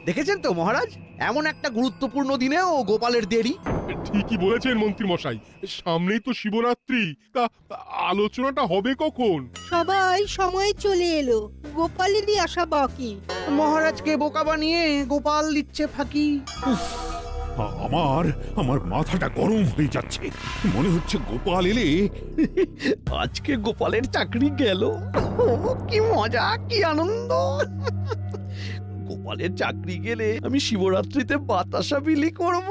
দেখেছেন তো মহারাজ, এমন একটা গুরুত্বপূর্ণ দিনেও গোপালের দেরি। ঠিকই বলেছেন মন্ত্রী মশাই, সামনেই তো শিবরাত্রি। তা আলোচনাটা হবে কখন? সবাই সময় চলে এলো, গোপালেরই আসা বাকি। মহারাজকে বোকা বানিয়ে গোপাল দিচ্ছে ফাঁকি। আমার আমার মাথাটা গরম হয়ে যাচ্ছে। মনে হচ্ছে গোপাল এলে আজকে গোপালের চাকরি গেল। কি মজা, কি আনন্দ! গোপালের চাকরি গেলে আমি শিবরাত্রিতে বাতাসা বিলি করব।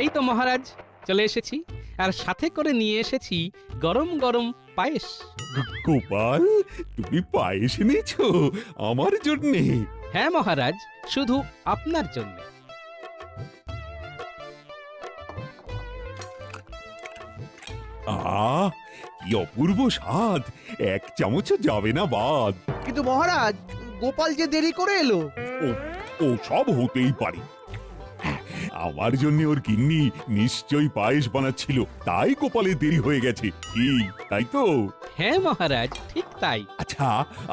এই তো মহারাজ চলে এসেছি, আর সাথে করে নিয়ে এসেছি গরম গরম পায়েস। গোপাল, তুমি পায়েস এনেছো আমার জন্যে? হ্যাঁ মহারাজ, শুধু আপনার জন্য। আহ, কি অপূর্ব স্বাদ! এক চামচও যাবে না বাদ। কিন্তু মহারাজ, গোপাল যে দেরি করে এলো। ও ও সব হতেই পারে। আমার জন্য ওর গিন্নি নিশ্চয়ই পায়েস বানাচ্ছিল, তাই গোপালের দেরি হয়ে গেছে। কি তাই তো? হ্যাঁ মহারাজ, ঠিক তাই। আচ্ছা,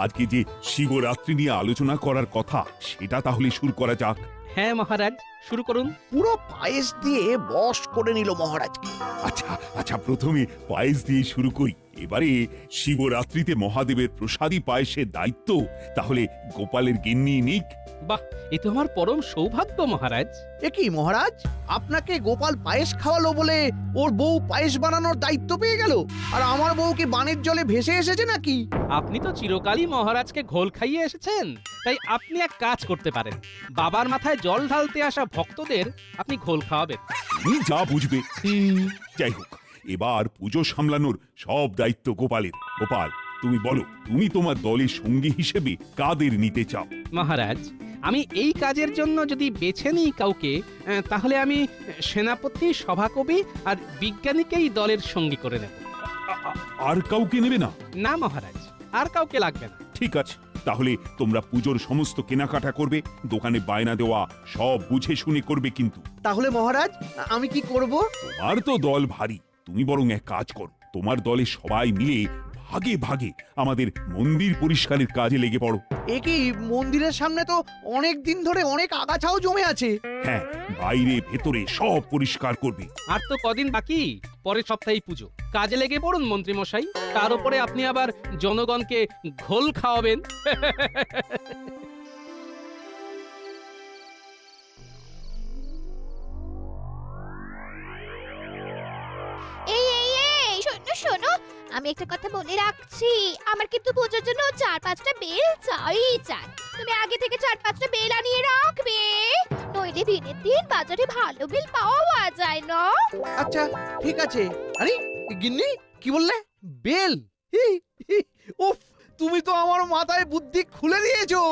আজকে যে শিবরাত্রি নিয়ে আলোচনা করার কথা, সেটা তাহলে শুরু করা যাক। হ্যাঁ মহারাজ, শুরু করুন। পুরো পায়েস দিয়ে বশ করে নিল মহারাজকে। আচ্ছা আচ্ছা, প্রথমে পায়েস দিয়ে শুরু করি। এবারে শিবরাত্রিতে মহাদেবের প্রসাদী পায়েসের দায়িত্ব তাহলে গোপালের গিন্নি নিক। বাহ, এ তো আমার পরম সৌভাগ্য মহারাজ। এ কি মহারাজ, আপনাকে গোপাল পায়েস খাওয়ালো বলে ওর বউ পায়েস বানানোর দায়িত্ব পেয়ে গেল? আর আমার বউ কি বানের জলে ভেসে এসেছে নাকি? আপনি তো চিরকালই মহারাজকে ঘোল খাইয়ে এসেছেন, তাই আপনি এক কাজ করতে পারেন। বাবার মাথায় জল ঢালতে আসা ভক্তদের আপনি ঘোল খাওয়াবেন। তুমি যা বুঝবে। যাই হোক, এবার পুজো সামলানোর সব দায়িত্ব গোপালের। গোপাল, তুমি বলো, তুমি তোমার দলের সঙ্গী হিসেবে কাদের নিতে চাও? মহারাজ, আমি এই কাজের জন্য যদি বেছে নিই কাউকে, তাহলে আমি সেনাপতি, সভাকবি আর বিজ্ঞানীকেই দলের সঙ্গী করে নেব। আর কাউকে নেবে না? না মহারাজ, আর কাউকে লাগবে না। ঠিক আছে, তাহলে তোমরা পুজোর সমস্ত কেনাকাটা করবে, দোকানে বায়না দেওয়া সব বুঝে শুনে করবে। কিন্তু তাহলে মহারাজ, আমি কি করব? তোমার তো দল ভারী, তুমি বরং এক কাজ করো, তোমার দলে সবাই মিলে ভাগে ভাগে আমাদের মন্দির পরিষ্কারের কাজে লেগে পড়ো। এ কি, মন্দিরের সামনে তো অনেক দিন ধরে অনেক আগাছাও জমে আছে। হ্যাঁ, বাইরে ভেতরে সব পরিষ্কার করবে। আর তো কদিন বাকি, পরের সপ্তাহেই পুজো। কাজে লেগে পড়ুন মন্ত্রী মশাই। তার উপরে আপনি আবার জনগণকে ঘোল খাওয়াবেন। এই এই এই শোনো শোনো, আমি একটা কথা বলে রাখছি, আমার কিন্তু পুজোর জন্য 4-5টা বেল চাই চাই। তুমি আগে থেকে 4-5টা বেল আনিয়ে রাখবে, নইলে দিনের দিন বাজারে ভালো বেল পাওয়া যায় না। আচ্ছা ঠিক আছে। আরে গিন্নি, কি বললে? বেল? হি, হি, উফ, তুমি তো আমার মাথায় বুদ্ধি খুলে দিয়েছো।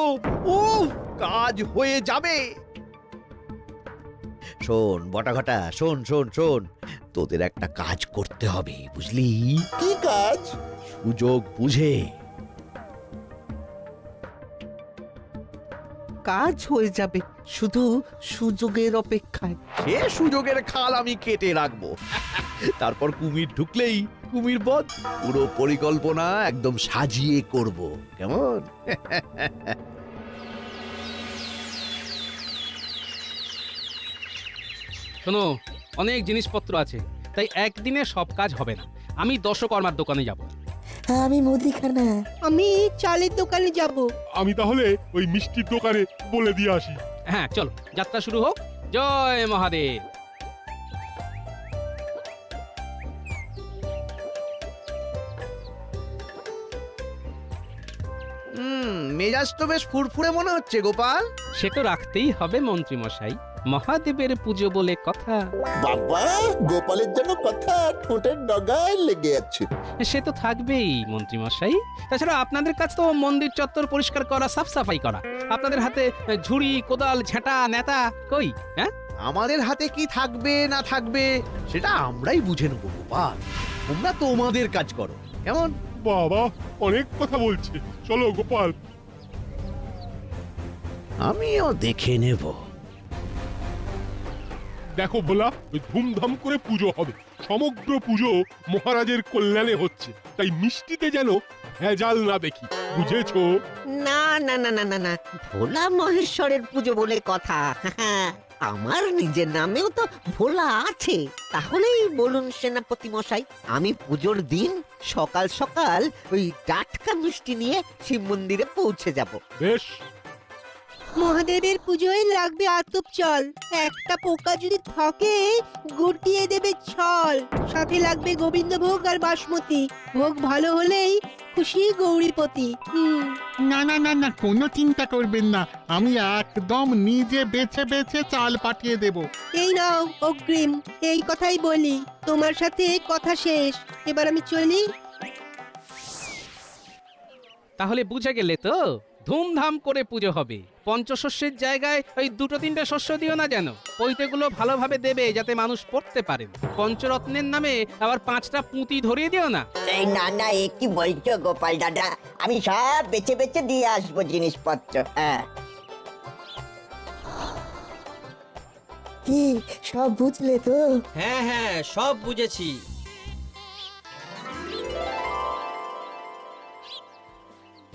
উফ, কাজ হয়ে যাবে। শোন বটাঘটা, শোন শোন শোন, তোদের একটা কাজ করতে হবে, বুঝলি? কি কাজ? সুযোগ বুঝে। কাজ হয়ে যাবে, শুধু সুযোগের অপেক্ষায়। সে সুযোগের খাল আমি কেটে রাখবো। তারপর কুমির ঢুকলেই কুমির বধ। পুরো পরিকল্পনা একদম সাজিয়ে করব, কেমন? শোনো, অনেক জিনিসপত্র আছে, তাই একদিনে সব কাজ হবে না। আমি দশকর্মার দোকানে যাব। আমি মুদিখানা। আমি চালের দোকানে যাব। আমি তাহলে ওই মিষ্টির দোকানে বলে দিয়ে আসি। হ্যাঁ চলো, যাত্রা শুরু হোক। জয় মহাদেব। মেজাজ তো বেশ ফুরফুরে মনে হচ্ছে গোপাল। সে তো রাখতেই হবে মন্ত্রী মশাই, মহাদেবের পুজো বলে কথা। বাবা, গোপালের জন্য কথা ঠোঁটের ডগায় লেগে আছে। সে তো থাকবেই মন্ত্রী মশাই। তাছাড়া আপনাদের কাজ তো মন্দির চত্বর পরিষ্কার করা, সাফ সাফাই করা। আপনাদের হাতে ঝুড়ি, কোদাল, ঝাঁটা, নেতা কই? হ্যাঁ, আমাদের হাতে কি থাকবে না থাকবে সেটা আমরাই বুঝে নেবো গোপাল। তোমরা তোমাদের কাজ করো, কেমন? বাবা অনেক কথা বলছে, চলো গোপাল। আমিও দেখে নেব। দেখো ভোলা, ওই ধুমধাম করে পুজো হবে, সমগ্র পুজো মহারাজের কল্যাণে হচ্ছে, তাই মিষ্টিতে যেন ভেজাল না দেখি, বুঝেছো? না না না না না না ভোলা মহেশ্বরের পুজো বলে কথা। আমার নিজের নামেও তো ভোলা আছে। তাহলেই বলুন সেনাপতি মশাই, আমি পুজোর দিন সকাল সকাল ওই টাটকা মিষ্টি নিয়ে শিব মন্দিরে পৌঁছে যাব। বেশ, মহাদেবের পুজোয় লাগবে আতপ চাল, একটা পোকা যদি থাকে গুটিয়ে দেবে ছল। সাথে লাগবে গোবিন্দভোগ আর বাসমতি ভোগ, ভালো হলেই খুশি গৌরীপতি। না না না না, কোনো চিন্তা করবেন না, আমি একদম নিজে বেছে বেছে চাল পাঠিয়ে দেব। এই নাও অগ্রিম, এই কথাই বলি, তোমার সাথে কথা শেষ, এবার আমি চলি। তাহলে বুঝে গেলে তো, ধুমধাম করে পুজো হবে। পঞ্চশস্যের জায়গায় ওই 2-3টে শস্য দিও না যেন। পৈতেগুলো ভালোভাবে দেবে যাতে মানুষ পড়তে পারেন। পঞ্চরত্নের নামে আবার 5টা পুঁতি ধরিয়ে দিও না। এই না না, এ কি বলছো গোপাল দাদা? আমি সব বেছে বেছে দিয়ে আসবো জিনিসপত্র। হ্যাঁ, কি সব বুঝলে তো? হ্যাঁ হ্যাঁ, সব বুঝেছি।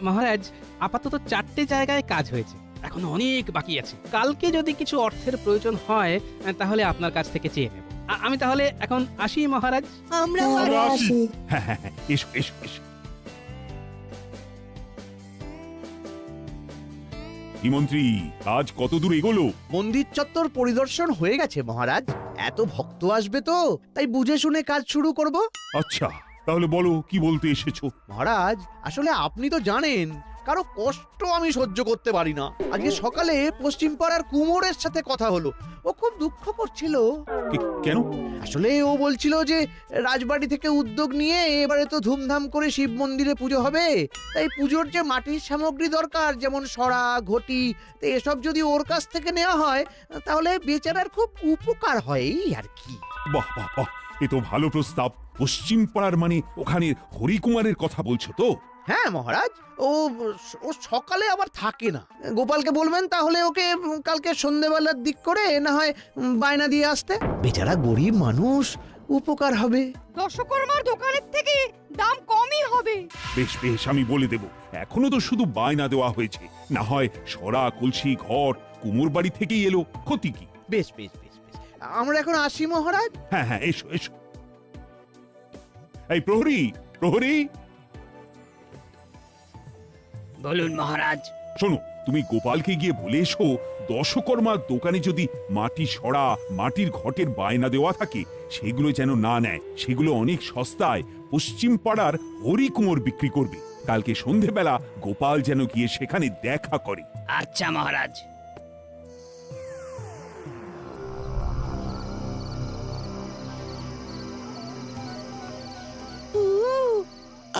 মহারাজ, আপাতত 4টে জায়গায় কাজ হয়েছে, এখনো অনেক বাকি আছে। কালকে যদি কিছু অর্থের প্রয়োজন হয় তাহলে আপনার কাছ থেকে চেয়ে নেব। আমি তাহলে এখন আসি মহারাজ। আমরাও আমরা আসি। হ্যাঁ হ্যাঁ হ্যাঁ, এসো এসো এসো। কি মন্ত্রী, কাজ কত দূর এগোলো? মন্দির চত্বর পরিদর্শন হয়ে গেছে মহারাজ। এত ভক্ত আসবে তো, তাই বুঝে শুনে কাজ শুরু করব। আচ্ছা, তাহলে বলো কি বলতে এসেছো? মহারাজ, আসলে আপনি তো জানেন কারো কষ্ট আমি সহ্য করতে পারি না। আজকে সকালে পশ্চিম পাড়ার কুমোরের সাথে কথা হলো, ও খুব দুঃখ করছিল। কেন? আসলে ও বলছিল যে রাজবাড়ি থেকে উদ্যোগ নিয়ে এবারে তো ধুমধাম করে শিব মন্দিরে পুজো হবে, তাই পুজোর যে মাটির সামগ্রী দরকার, যেমন সরা, ঘটি, তো এসব যদি ওর কাছ থেকে নেওয়া হয় তাহলে বেচারার খুব উপকার হয় এই আর কি। বাহ বাহ বাহ, এ তো ভালো প্রস্তাব। পশ্চিম পাড়ার মানে ওখানে হরিকুমারের কথা বলছো তো? হ্যাঁ মহারাজ, ও ও সকালে আবার থাকে না। গোপালকে বলবেন তাহলে ওকে কালকে সন্ধেবেলার দিক করে না হয় বায়না দিয়ে আসতে। বেচারা গরিব মানুষ, উপকার হবে। দশকর্মার দোকানের থেকে দাম কমই হবে। বেশ বেশ, আমি বলে দেব। এখনো তো শুধু বায়না দেওয়া হয়েছে, না হয় সরা, কলসি, ঘট কুমোর বাড়ি থেকেই এলো, ক্ষতি কি? বেশ বেশ বেশ বেশ, আমরা এখন আসি মহারাজ। হ্যাঁ হ্যাঁ, এসো এসো। এই প্রহরী, প্রহরী, বলুন মহারাজ। শোনো, তুমি গোপালকে গিয়ে বলে এসো, দশকর্মার দোকানে যদি মাটি সরা, মাটির ঘটের বায়না দেওয়া থাকে, সেগুলো যেন না নেয়। সেগুলো অনেক সস্তায় পশ্চিম পাড়ার হরিকুমোর বিক্রি করবে। কালকে সন্ধেবেলা গোপাল যেন গিয়ে সেখানে দেখা করে। আচ্ছা মহারাজ।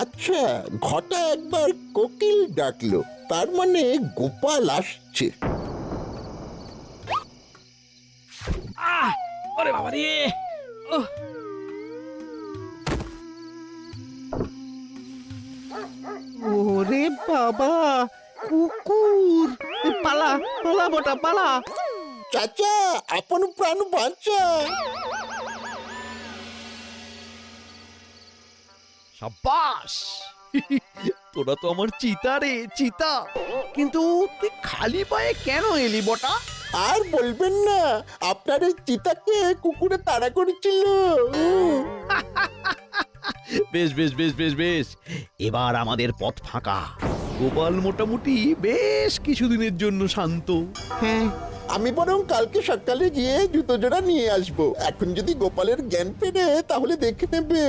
আচ্ছা, ঘটা একবার কোকিল ডাকলো, তার মানে গোপাল আসছে। ওরে বাবা রে, ওরে বাবা, কুকুর! পালা পালা বটা পালা। চাচা, আপন প্রাণ বাঁচা। সাব্বাস! তোরা তো আমার চিতা রে, চিতা। কিন্তু তুই খালি পায়ে কেন এলি বটা? আর বলবেন না, আপনার এই চিতাকে কুকুরে তাড়া করেছিল। বেশ বেশ বেশ বেশ বেশ, এবার আমাদের পথ ফাঁকা। গোপাল মোটামুটি বেশ কিছুদিনের জন্য শান্ত। হ্যাঁ, আমি বরং কালকে সকালে গিয়ে জুতো জোড়া নিয়ে আসবো। এখন যদি গোপালের জ্ঞান ফেরে তাহলে দেখে নেবে।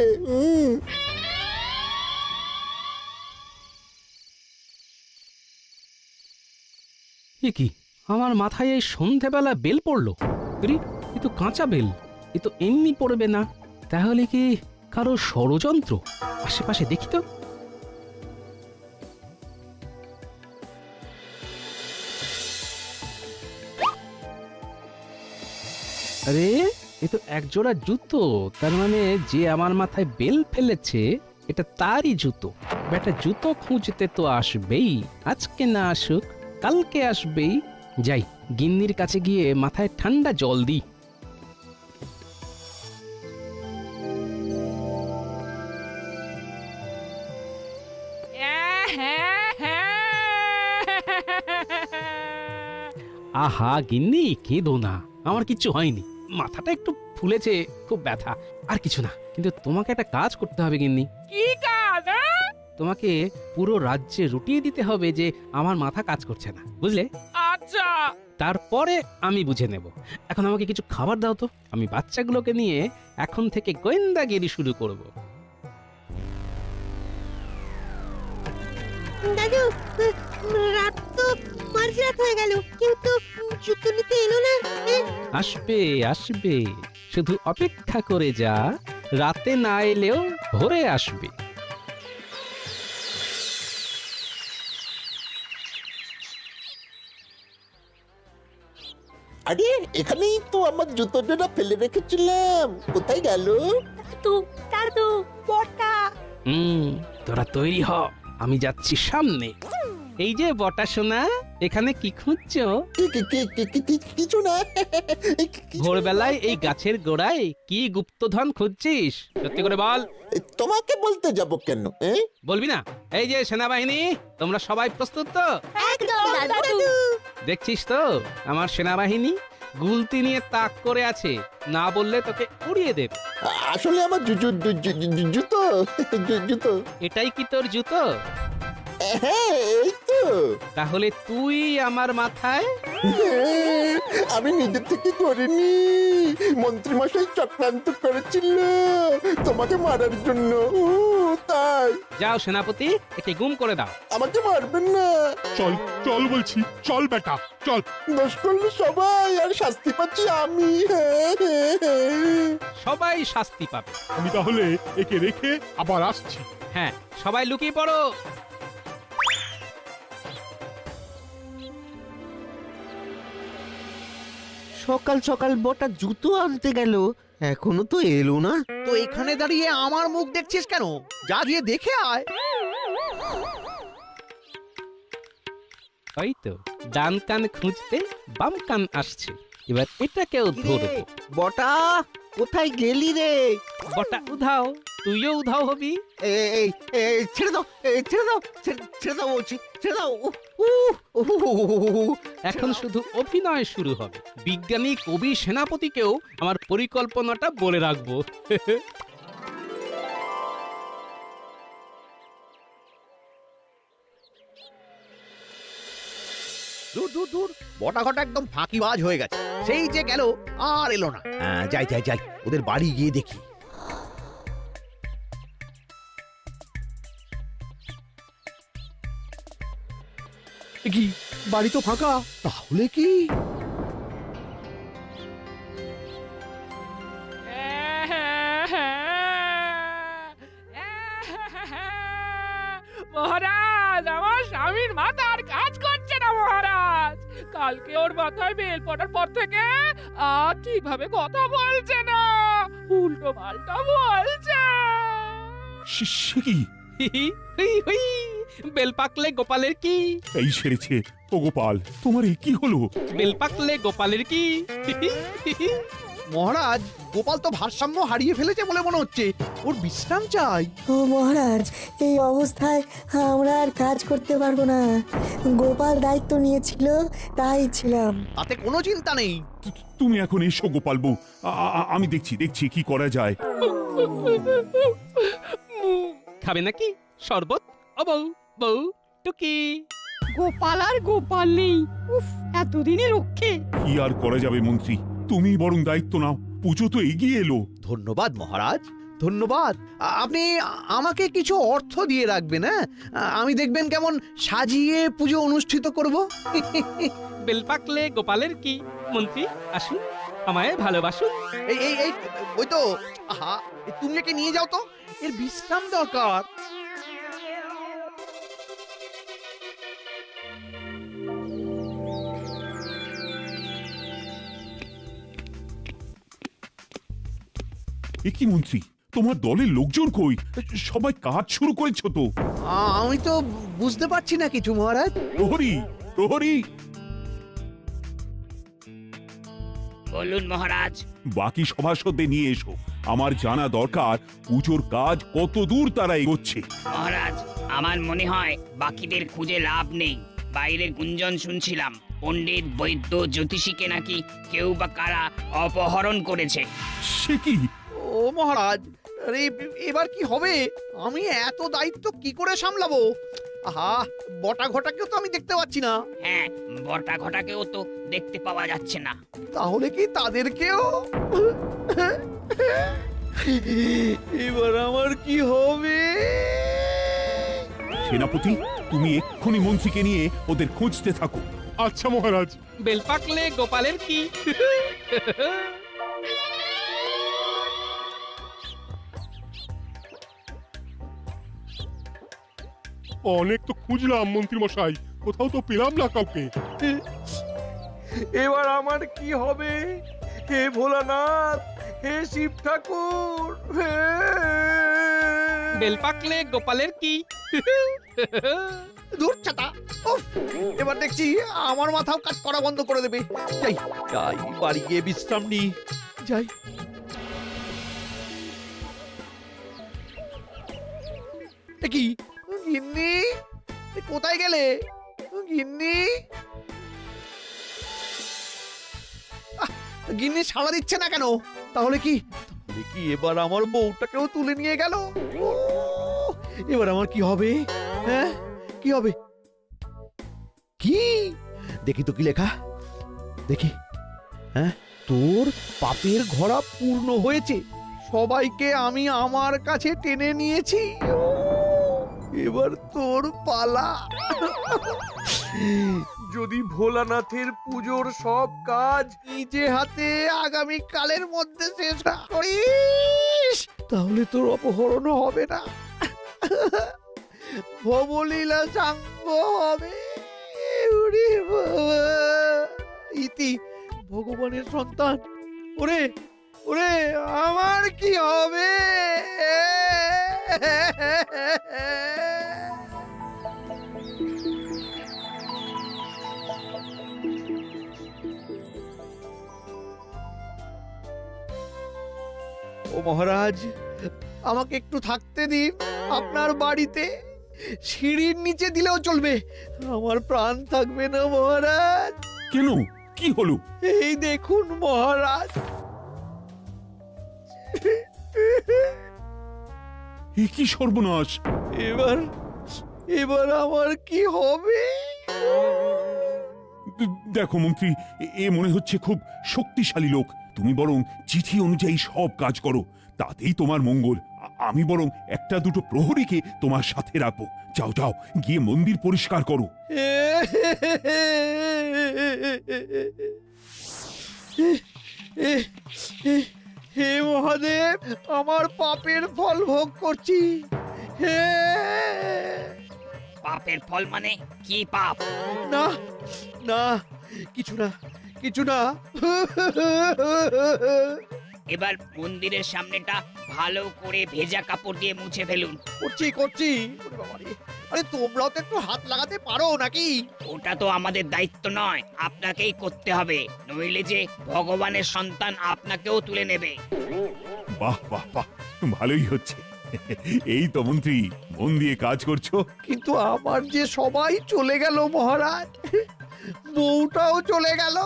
এ কি, আমার মাথায় এই সন্ধেবেলা বেল পড়লো? রে, এ তো কাঁচা বেল, এ তো এমনি পড়বে না। তাহলে কি কারো ষড়যন্ত্র? আশেপাশে দেখি তো। আরে, এ তো এক জোড়া জুতো। তার মানে যে আমার মাথায় বেল ফেলেছে এটা তারই জুতো। বেটা জুতো খুঁজতে তো আসবেই, আজকে না আসুক কালকে আসবেই। যাই, গিন্নির কাছে গিয়ে মাথায় ঠান্ডা জল দিই। আহা গিন্নি কেঁদো না, আমার কিচ্ছু হয়নি। মাথাটা একটু ফুলেছে, খুব ব্যথা, আর কিছু না। কিন্তু তোমাকে একটা কাজ করতে হবে গিন্নি। কি কাজ? তোমাকে পুরো রাজ্যে রুটিয়ে দিতে হবে যে আমার মাথা কাজ করছে না, বুঝলে? আচ্ছা। তারপরে আমি বুঝে নেব। এখন আমাকে কিছু খাবার দাও তো, আমি বাচ্চাগুলোকে নিয়ে এখন থেকে গোয়েন্দাগিরি শুরু করব। দাদু, রাত তো মাঝরাত হয়ে গেল, কিন্তু জুতো নিতে এলো না। আসবে আসবে, শুধু অপেক্ষা করে যা, রাতে না এলেও ভোরে আসবে। আরে এখানেই তো আমার জুতো জোড়া ফেলে রেখেছিলাম, কোথায় গেল? তোরা তৈরি হ, আমি যাচ্ছি সামনে। এই যে বটা সোনা, এখানে কি খুঁজছো? কিছু না। ভোরবেলায় এই গাছের গোড়ায় কি গুপ্তধন খুঁজছিস? সত্যি করে বল। তোমাকে বলতে যাব কেন? বলবি না? এই যে সেনাবাহিনী, তোমরা সবাই প্রস্তুত তো? একদম দাদু। দেখছিস তো আমার সেনাবাহিনী গুলতি নিয়ে তাক করে আছে, না বললে তোকে উড়িয়ে দেবে। আসলে আমার জুতো জুতো। এটাই কি তোর জুতো? হ্যাঁ এই তো। তাহলে তুই আমার মাথায়? আমি নিজে থেকে করিনি, মন্ত্রী মশাই চক্রান্ত করেছিল তোমাকে মারার জন্য, তাই। যাও সেনাপতি, একে গুম করে দাও। আমাকে মারবেন না। চল চল বলছি, চল বেটা চল। দোষ করলে সবাই, আর শাস্তি পাচ্ছি আমি। সবাই শাস্তি পাবে। আমি তাহলে একে রেখে আবার আসছি। হ্যাঁ, সবাই লুকিয়ে পড়ো। সকাল সকাল বটা জুতো আনতে গেল, এখনো তো এলো না। তো এখানে দাঁড়িয়ে আমার মুখ দেখছিস কেন? যা গিয়ে দেখে আয়। ওই তো ডান কান খুঁজতে বাম কান আসছে, এবার এটাকেও ধরবো। বটা কোথায় গেলি রে? বটা উধাও, তুইও উধাও হবি। এই ছেড়ে দাও, ছেড়ে দাও, ছেড়ে দাও বলছি, ছেড়ে দাও। এখন শুধু অভিনয় শুরু হবে। বিজ্ঞানী কবি সেনাপতিকেও আমার পরিকল্পনাটা বলে রাখবো। দূর দূর দূর, বটা ঘটা একদম ফাঁকিবাজ হয়ে গেছে। সেই যে গেল, আর এলো না। যাই যাই যাই, ওদের বাড়ি গিয়ে দেখি। কি বাড়ি তো ফাঁকা, তাহলে কি? মহারাজ, আমার স্বামীর মাথার কাজ করছে না মহারাজ। কালকে ওর মাথায় বেল পড়ার পর থেকে আর ঠিকভাবে কথা বলছে না, উল্টো পাল্টা বলছে। সে কি? বেল পাকলে গোপালের কি? এই সেরেছে। ও গোপাল, তোমার এই কি হলো? বেল পাকলে গোপালের কি? মহারাজ, গোপাল তো ভারসাম্য হারিয়ে ফেলেছে বলে মনে হচ্ছে, ওর বিশ্রাম চাই। ও মহারাজ, এই অবস্থায় আমরা আর কাজ করতে পারবো না। গোপাল দায়িত্ব নিয়েছিল, তাই ছিলাম। তাতে কোনো চিন্তা নেই। তুমি এখন এসো গোপাল বউ, আমি দেখছি কি করা যায়। খাবে নাকি শরবত? ও বউ, বউ টুকি। গোপাল আর গোপাল নেই, উফ, এতদিনে রক্ষে। কি আর করা যাবে মন্ত্রী, তুমি বরং দায়িত্ব নাও, পুজো তো এগিয়ে এলো। ধন্যবাদ মহারাজ, ধন্যবাদ। আপনি আমাকে কিছু অর্থ দিয়ে রাখবেন। হ্যাঁ, আমি দেখবেন কেমন সাজিয়ে পুজো অনুষ্ঠিত করব। বেল পাকলে গোপালের কি? মন্ত্রী আসুন, আমায় ভালোবাসুন। এই এই এই ওই তো, আহা, তুমি একে নিয়ে যাও তো, এর বিশ্রাম দরকার। এ কি মন্ত্রী, তোমার দলের লোকজন কই? সবাই কাজ শুরু করেছো তো? আমি তো বুঝতে পারছি না কিছু মহারাজ। প্রহরী, প্রহরী। বলুন মহারাজ। বাকি সভাসদদের নিয়ে এসো, আমার জানা দরকার পুজোর কাজ কত দূর তারা এগোচ্ছে। মহারাজ, আমার মনে হয় বাকিদের খুঁজে লাভ নেই। বাইরের গুঞ্জন শুনছিলাম পণ্ডিত, বৈদ্য, জ্যোতিষীকে নাকি কেউ বা কারা অপহরণ করেছে। সে কি? ও মহারাজ, আরে এবার কি হবে? আমি এত দায়িত্ব কি করে সামলাবো? আহা, বটা ঘটাকেও তো আমি দেখতে পাচ্ছি না। হ্যাঁ, বটা ঘটাকেও তো দেখতে পাওয়া যাচ্ছে না। তাহলে কি তাদেরকেও? এবার আমার কি হবে? সেনাপতি, তুমি এক্ষুনি মন্ত্রীকে নিয়ে ওদের খুঁজতে থাকো। আচ্ছা মহারাজ। বেল পাকলে গোপালের কি? অনেক তো খুঁজলাম মন্ত্রী মশাই, কোথাও তো পেলাম না কাউকে। এবার আমার কি হবে? হে ভোলানাথ, হে শিব ঠাকুর, বেল পাকলে গোপালের কি? দূর ছাতা। উফ, এবার দেখছি আমার মাথাও কাজ করা বন্ধ করে দেবে। যাই যাই, বাড়ি গিয়ে বিশ্রাম নি। যাই। কি গিন্নি, কোথায় গেলে গিন্নি? গিন্নি সাড়া দিচ্ছে না কেন? তাহলে কি এবার আমার বউটাকেও তুলে নিয়ে গেল? এবার আমার কি হবে? হ্যাঁ, কি হবে? কি দেখি তো কি লেখা, দেখি। হ্যাঁ, তোর পাপের ঘোড়া পূর্ণ হয়েছে, সবাইকে আমি আমার কাছে টেনে নিয়েছি। এবার তোর পালা। যদি ভোলানাথের পুজোর সব কাজ নিজে হাতে আগামী কালের মধ্যে শেষ করিস, তাহলে তোর অপহরণ হবে না, ভবলীলা সাঙ্গ হবে। ওরে বাবা, ইতি ভগবানের সন্তান। ওরে ওরে, আমার কি হবে? ও মহারাজ, আমাকে একটু থাকতে দিন আপনার বাড়িতে। সিঁড়ির নিচে দিলেও চলবে, আমার প্রাণ থাকবে না মহারাজ। কেন, কি হলো? এই দেখুন মহারাজ। এ কি সর্বনাশ! এবার আমার কি হবে? দেখো মন্ত্রী, এ মনে হচ্ছে খুব শক্তিশালী লোক। তুমি বরং চিঠি অনুযায়ী সব কাজ করো, তাতেই তোমার মঙ্গল। আমি বরং একটা দুটো প্রহরীকে তোমার সাথে রাখবো। যাও যাও, গিয়ে মন্দির পরিষ্কার করো। হে মহাদেব, আমার পাপের ফল ভোগ করছি। হে, পাপের ফল মানে কি পাপ? না না, কিছু না, কিছু না। এবার মন্দিরের সামনেটা ভালো করে ভেজা কাপড় দিয়ে মুছে ফেলুন। করছি করছি। ওরে বাবা রে, আরে তোমরাও তো একটু হাত লাগাতে পারো নাকি? ওটা তো আমাদের দায়িত্ব নয়, আপনাকেই করতে হবে, নইলে যে ভগবানের সন্তান আপনাকেও তুলে নেবে। বাহ বাহ বাহ, ভালোই হচ্ছে। এই তো মন্ত্রী, মন দিয়ে কাজ করছো। কিন্তু আমার যে সবাই চলে গেল মহারাজ, বউটাও চলে গেল।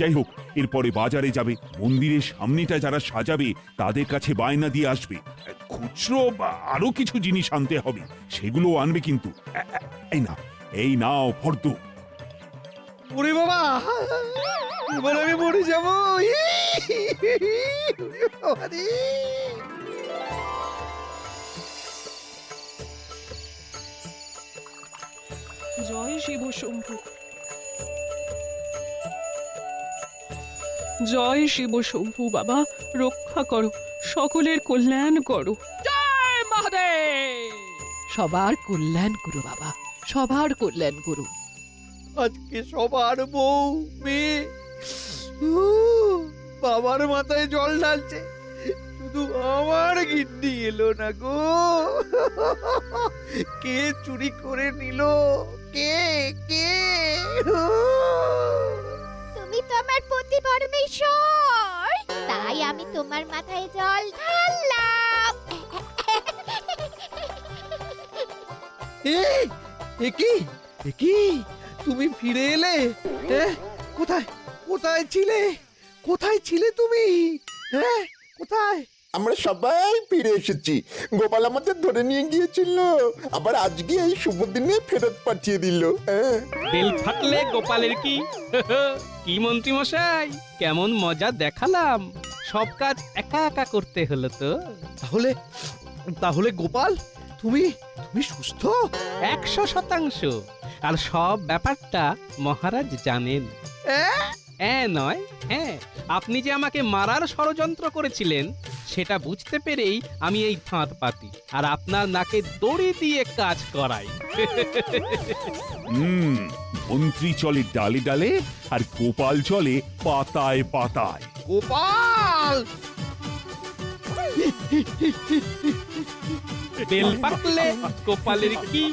যাই হোক, এরপরে বাজারে যাবে, মন্দিরের সামনেটা যারা সাজাবে তাদের কাছে বায়না দিয়ে আসবে। খুচরো বা আরো কিছু জিনিস আনতে হবে, সেগুলো আনবে কিন্তু। এই নাও ফর্দ। ওরে বাবা, এবার আমি মরে যাব। জয় শিব শম্ভু, জয় শিব শম্ভু। বাবা রক্ষা করো, সকলের কল্যাণ করো। জয় মহাদেব। সবার কল্যাণ করো বাবা, সবার কল্যাণ করো। আজকে সবার বউ মেয়ে বাবার মাথায় জল ঢালছে, শুধু আমার গিন্নি এলো না গো। কে চুরি করে নিল? কে কে? তুমি তো আমার পতি পরমেশ্বর, তাই তাই আমি তোমার মাথায় জল ঢাললাম। কি তুমি ফিরে এলে? কোথায় কোথায় ছিলে? কোথায় ছিলে তুমি? কোথায়? আমরা সবাই ফিরে এসেছি। গোপাল আমাদের ধরে নিয়ে গিয়েছিল, আবার আজকে এই শুভ দিনে ফেরত পাঠিয়ে দিল। বেল ফাটলে গোপালের কি? কি মন্ত্রী মশাই, কেমন মজা দেখালাম। সব কাজ একা একা করতে হলো তো। তাহলে গোপাল তুমি সুস্থ? 100%। আর সব ব্যাপারটা মহারাজ জানেন। নয় হ্যাঁ, আপনি যে আমাকে মারার ষড়যন্ত্র করেছিলেন সেটা বুঝতে পেরেই আমি এই ফাঁদ পাতি আর আপনার নাকে দড়ি দিয়ে কাজ করাই। মন্ত্রী চলে ডালে ডালে আর গোপাল চলে পাতায় পাতায়। গোপাল! বেল পাকলে গোপালের কি?